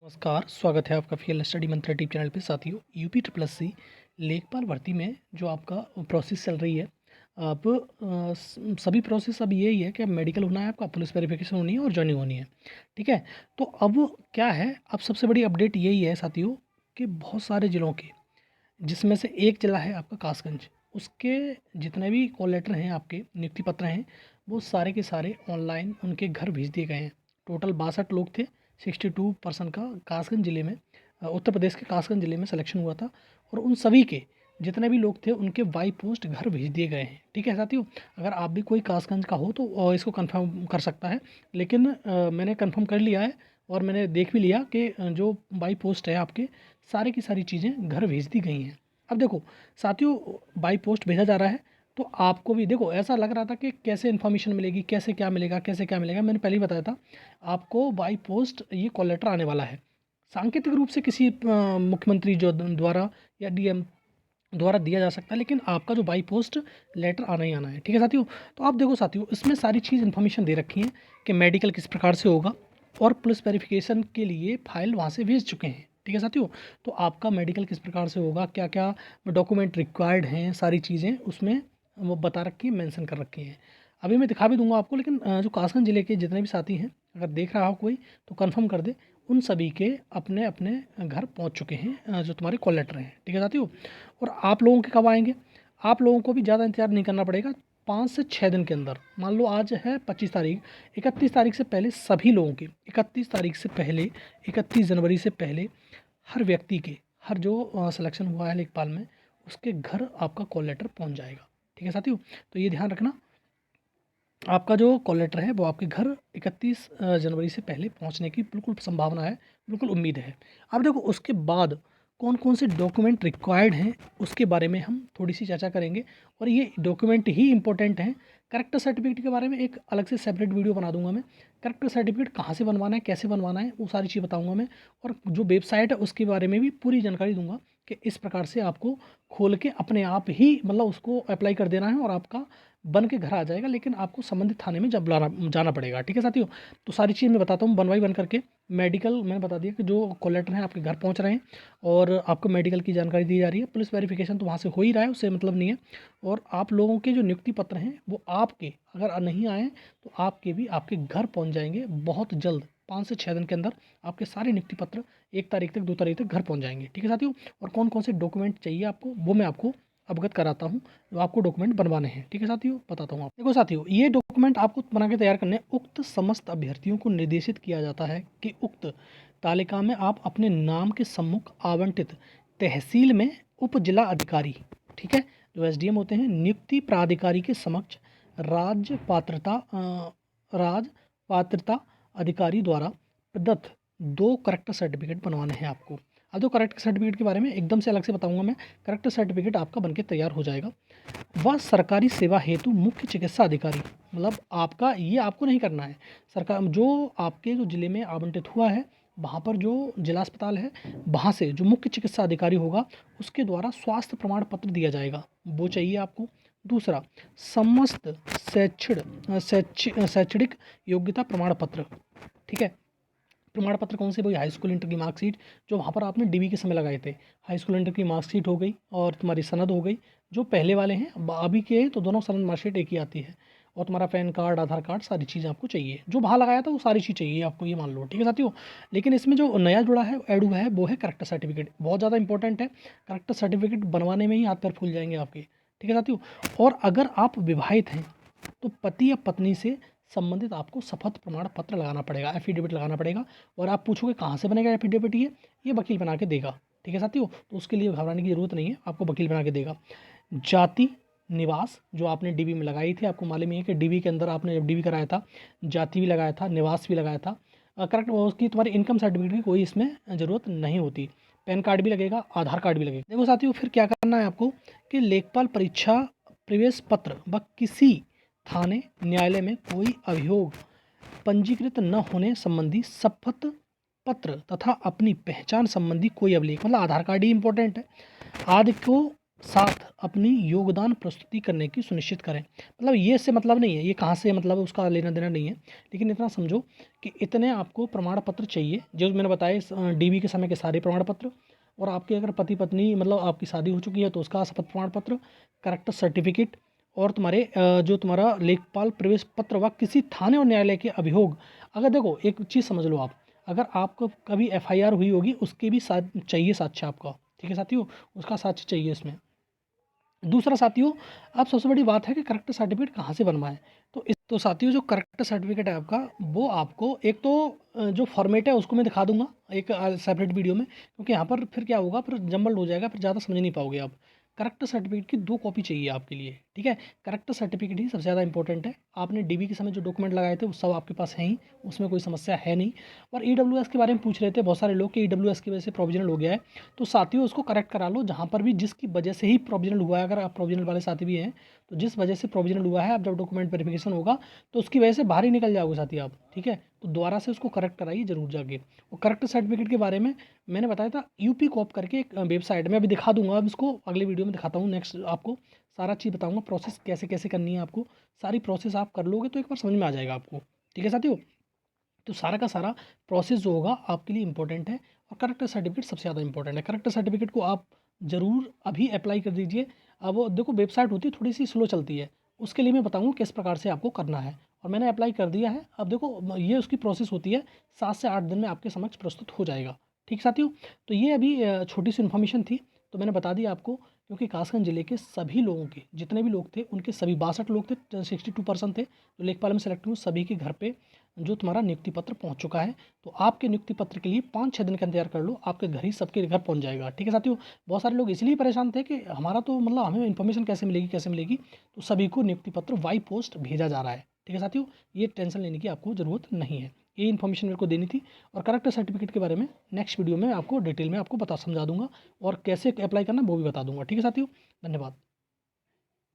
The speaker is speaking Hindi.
नमस्कार, स्वागत है आपका फील्ड स्टडी मंत्र यूट्यूब चैनल पे। साथियों, यूपी ट्रिपल सी लेखपाल भर्ती में जो आपका प्रोसेस चल रही है, अब सभी प्रोसेस अब यही है कि अब मेडिकल होना है, आपका पुलिस वेरिफिकेशन होनी है और जॉइनिंग होनी है। ठीक है, तो अब क्या है, अब सबसे बड़ी अपडेट यही है साथियों कि बहुत सारे ज़िलों के, जिसमें से एक ज़िला है आपका कासगंज, उसके जितने भी कॉल लेटर हैं, आपके नियुक्ति पत्र हैं, वो सारे के सारे ऑनलाइन उनके घर भेज दिए गए हैं। टोटल 62 लोग थे, 62% का कासगंज ज़िले में, उत्तर प्रदेश के कासगंज ज़िले में सिलेक्शन हुआ था। और उन सभी के जितने भी लोग थे उनके बाई पोस्ट घर भेज दिए गए हैं। ठीक है साथियों, अगर आप भी कोई कासगंज का हो तो इसको कंफर्म कर सकता है, लेकिन मैंने कंफर्म कर लिया है और मैंने देख भी लिया कि जो बाई पोस्ट है आपके, सारी की सारी चीज़ें घर भेज दी गई हैं। अब देखो साथियों, बाई पोस्ट भेजा जा रहा है, तो आपको भी देखो ऐसा लग रहा था कि कैसे इन्फॉर्मेशन मिलेगी, कैसे क्या मिलेगा, कैसे क्या मिलेगा। मैंने पहले ही बताया था आपको, बाई पोस्ट ये कॉल लेटर आने वाला है। सांकेतिक रूप से किसी मुख्यमंत्री जो द्वारा या डीएम द्वारा दिया जा सकता है, लेकिन आपका जो बाई पोस्ट लेटर आना ही आना है। ठीक है साथियों, तो आप देखो साथियों, इसमें सारी चीज़ इन्फॉर्मेशन दे रखी है कि मेडिकल किस प्रकार से होगा, और पुलिस वेरिफिकेशन के लिए फाइल वहाँ से भेज चुके हैं। ठीक है साथियों, तो आपका मेडिकल किस प्रकार से होगा, क्या क्या डॉक्यूमेंट रिक्वायर्ड हैं, सारी चीज़ें उसमें वो बता रखी है, मेंशन कर रखी हैं। अभी मैं दिखा भी दूंगा आपको, लेकिन जो कासगंज ज़िले के जितने भी साथी हैं, अगर देख रहा हो कोई तो कंफर्म कर दे, उन सभी के अपने अपने घर पहुंच चुके हैं जो तुम्हारे कॉल लेटर हैं। ठीक है साथियों, और आप लोगों के कब आएंगे? आप लोगों को भी ज़्यादा इंतजार नहीं करना पड़ेगा। 5 से 6 दिन के अंदर, मान लो आज है 25 तारीख, 31 तारीख से पहले सभी लोगों के, 31 तारीख से पहले, 31 जनवरी से पहले हर व्यक्ति के, हर जो सिलेक्शन हुआ है लेखपाल में, उसके घर आपका कॉल लेटर पहुँच जाएगा। ठीक है साथियों, तो ये ध्यान रखना, आपका जो कॉल लेटर है वो आपके घर 31 जनवरी से पहले पहुंचने की बिल्कुल संभावना है, बिल्कुल उम्मीद है। अब देखो उसके बाद कौन कौन से डॉक्यूमेंट रिक्वायर्ड हैं, उसके बारे में हम थोड़ी सी चर्चा करेंगे, और ये डॉक्यूमेंट ही इंपॉर्टेंट हैं। करेक्टर सर्टिफिकेट के बारे में एक अलग से सेपरेट वीडियो बना दूंगा मैं। करेक्टर सर्टिफिकेट कहाँ से बनवाना है, कैसे बनवाना है, वो सारी चीज़ बताऊँगा मैं। और जो वेबसाइट है उसके बारे में भी पूरी जानकारी दूंगा कि इस प्रकार से आपको खोल के अपने आप ही, मतलब उसको अप्लाई कर देना है और आपका बन के घर आ जाएगा, लेकिन आपको संबंधित थाने में जब जाना पड़ेगा। ठीक है साथियों, तो सारी चीज़ मैं बताता हूँ बनवाई बन करके। मेडिकल मैंने बता दिया कि जो कॉल लेटर हैं आपके घर पहुँच रहे हैं, और आपको मेडिकल की जानकारी दी जा रही है। पुलिस वेरिफिकेशन तो वहाँ से हो ही रहा है, उससे मतलब नहीं है। और आप लोगों के जो नियुक्ति पत्र हैं वो आपके अगर नहीं आए तो आपके भी आपके घर पहुँच जाएंगे बहुत जल्द। 5 से 6 दिन के अंदर आपके सारे नियुक्ति पत्र 1 तारीख तक, 2 तारीख तक घर पहुँच जाएंगे। ठीक है साथियों, और कौन कौन से डॉक्यूमेंट चाहिए आपको वो मैं आपको अवगत कराता हूँ, जो आपको डॉक्यूमेंट बनवाने हैं। ठीक है साथियों, बताता हूँ आप। देखो साथियों, ये डॉक्यूमेंट आपको बना के तैयार करने, उक्त समस्त अभ्यर्थियों को निर्देशित किया जाता है कि उक्त तालिका में आप अपने नाम के सम्मुख आवंटित तहसील में उप जिला अधिकारी, ठीक है, जो एसडीएम होते हैं, नियुक्ति प्राधिकारी के समक्ष राज पात्रता अधिकारी द्वारा प्रदत्त 2 करेक्टर सर्टिफिकेट बनवाने हैं आपको। अब जो करेक्टर सर्टिफिकेट के बारे में एकदम से अलग से बताऊंगा मैं। करेक्टर सर्टिफिकेट आपका बनके तैयार हो जाएगा। वह सरकारी सेवा हेतु मुख्य चिकित्सा अधिकारी, मतलब आपका ये आपको नहीं करना है, सरकार जो आपके जो ज़िले में आवंटित हुआ है, वहाँ पर जो जिला अस्पताल है, वहाँ से जो मुख्य चिकित्सा अधिकारी होगा उसके द्वारा स्वास्थ्य प्रमाण पत्र दिया जाएगा, वो चाहिए आपको। दूसरा, समस्त शैक्षणिक योग्यता प्रमाण पत्र। ठीक है, प्रमाण पत्र कौन से? भाई हाई स्कूल इंटर की मार्कशीट, जो वहाँ पर आपने डीबी के समय लगाए थे। हाई स्कूल इंटर की मार्कशीट हो गई, और तुम्हारी सनद हो गई, जो पहले वाले हैं। अभी के तो दोनों सनद मार्कशीट एक ही आती है। और तुम्हारा पैन कार्ड, आधार कार्ड, सारी चीज़ें आपको चाहिए। जो वहाँ लगाया था वो सारी चीज़ चाहिए आपको, ये मान लो। ठीक है साथियों, लेकिन इसमें जो नया जुड़ा है, ऐड हुआ है, वो है करेक्टर सर्टिफिकेट। बहुत ज़्यादा इंपॉर्टेंट है, करेक्टर सर्टिफिकेट बनवाने में ही हाथ पैर फूल जाएंगे आपके। ठीक है साथियों, और अगर आप विवाहित हैं तो पति या पत्नी से संबंधित आपको शपथ प्रमाण पत्र लगाना पड़ेगा, एफिडेविट लगाना पड़ेगा। और आप पूछोगे कहाँ से बनेगा एफिडेविट? ये वकील बना के देगा। ठीक है साथियों, तो उसके लिए घबराने की ज़रूरत नहीं है, आपको वकील बना के देगा। जाति, निवास, जो आपने डीबी में लगाई थी, आपको मालूम ही है कि डीबी के अंदर आपने जब डीबी कराया था, जाति भी लगाया था, निवास भी लगाया था। करेक्ट, उसकी तुम्हारी इनकम सर्टिफिकेट की कोई इसमें ज़रूरत नहीं होती। पैन कार्ड भी लगेगा, आधार कार्ड भी लगेगा। देखो साथियों, फिर क्या करना है आपको कि लेखपाल परीक्षा प्रवेश पत्र व किसी थाने न्यायालय में कोई अभियोग पंजीकृत न होने संबंधी शपथ पत्र तथा अपनी पहचान संबंधी कोई अभिलेख, मतलब आधार कार्ड ही इंपॉर्टेंट है, आदि को साथ अपनी योगदान प्रस्तुति करने की सुनिश्चित करें। मतलब ये इससे मतलब नहीं है, ये कहाँ से मतलब उसका लेना देना नहीं है, लेकिन इतना समझो कि इतने आपको प्रमाण पत्र चाहिए जो मैंने बताया, डीवी के समय के सारे प्रमाण पत्र, और आपके अगर पति पत्नी मतलब आपकी शादी हो चुकी है तो उसका शपथ प्रमाण पत्र, करेक्टर सर्टिफिकेट, और तुम्हारे जो तुम्हारा लेखपाल प्रवेश पत्र व किसी थाने और न्यायालय के अभियोग। अगर देखो एक चीज़ समझ लो आप, अगर आपको कभी एफआईआर हुई होगी उसके भी साथ चाहिए साक्ष्य आपका, ठीक है साथियों, उसका साक्ष्य चाहिए इसमें। दूसरा साथियों, अब सबसे बड़ी बात है कि करेक्टर सर्टिफिकेट कहाँ से बनवाएं। तो साथियों जो करेक्टर सर्टिफिकेट है आपका, वो आपको एक तो जो फॉर्मेट है उसको मैं दिखा दूंगा एक सेपरेट वीडियो में, क्योंकि यहाँ पर फिर क्या होगा, फिर जंबल्ड हो जाएगा, फिर ज़्यादा समझ नहीं पाओगे आप। करेक्टर सर्टिफिकेट की 2 कॉपी चाहिए आपके लिए, ठीक है। करेक्टर सर्टिफिकेट ही सबसे ज़्यादा इंपॉर्टेंट है। आपने डीबी के समय जो डॉक्यूमेंट लगाए थे वो सब आपके पास हैं ही, उसमें कोई समस्या है नहीं। और ईडब्ल्यूएस के बारे में पूछ रहे थे बहुत सारे लोग कि ईडब्ल्यूएस की वजह से प्रोविजनल हो गया है, तो साथियों उसको करेक्ट करा लो, जहाँ पर भी जिसकी वजह से ही प्रोविजनल हुआ है, अगर आप प्रोविजनल वाले साथी भी हैं तो जिस वजह से प्रोविजनल हुआ है, अब जब डॉक्यूमेंट वेरिफिकेशन होगा तो उसकी वजह से बाहर ही निकल जाओगे साथी आप, ठीक है। तो दोबारा से उसको करेक्ट कराइए जरूर जाके। और करेक्ट सर्टिफिकेट के बारे में मैंने बताया था, यूपी कॉप करके एक वेबसाइट में, अभी दिखा दूंगा, अब इसको अगले वीडियो में दिखाता हूँ, नेक्स्ट आपको सारा चीज़ बताऊँगा, प्रोसेस कैसे कैसे करनी है आपको, सारी प्रोसेस आप कर लोगे तो एक बार समझ में आ जाएगा आपको, ठीक है साथियों। तो सारा का सारा प्रोसेस जो होगा आपके लिए इंपॉर्टेंट है, और करेक्टर सर्टिफिकेट सबसे ज़्यादा इंपॉर्टेंट है। करेक्टर सर्टिफिकेट को आप ज़रूर अभी अप्लाई कर दीजिए। अब वो देखो वेबसाइट होती है थोड़ी सी स्लो चलती है, उसके लिए मैं बताऊँगा किस प्रकार से आपको करना है, और मैंने अप्लाई कर दिया है। अब देखो ये उसकी प्रोसेस होती है, 7 से 8 दिन में आपके समक्ष प्रस्तुत हो जाएगा, ठीक साथियों। तो ये अभी छोटी सी इन्फॉर्मेशन थी, तो मैंने बता दिया आपको, क्योंकि कासगंज जिले के सभी लोगों के जितने भी लोग थे उनके सभी 62 लोग थे, 62% थे जो लेखपाल में सेलेक्ट हुए, सभी के घर पे जो तुम्हारा नियुक्ति पत्र पहुंच चुका है। तो आपके नियुक्ति पत्र के लिए 5-6 दिन का इंतजार कर लो, आपके घर ही सबके घर पहुंच जाएगा, ठीक है साथियों। बहुत सारे लोग इसलिए परेशान थे कि हमारा तो मतलब हमें इन्फॉर्मेशन कैसे मिलेगी कैसे मिलेगी, तो सभी को नियुक्ति पत्र बाई पोस्ट भेजा जा रहा है, ठीक है साथियों। ये टेंशन लेने की आपको ज़रूरत नहीं है, ये इन्फॉर्मेशन मेरे को देनी थी। और करेक्टर सर्टिफिकेट के बारे में नेक्स्ट वीडियो में आपको डिटेल में आपको समझा दूंगा, और कैसे अप्लाई करना वो भी बता दूंगा, ठीक है साथियों। धन्यवाद।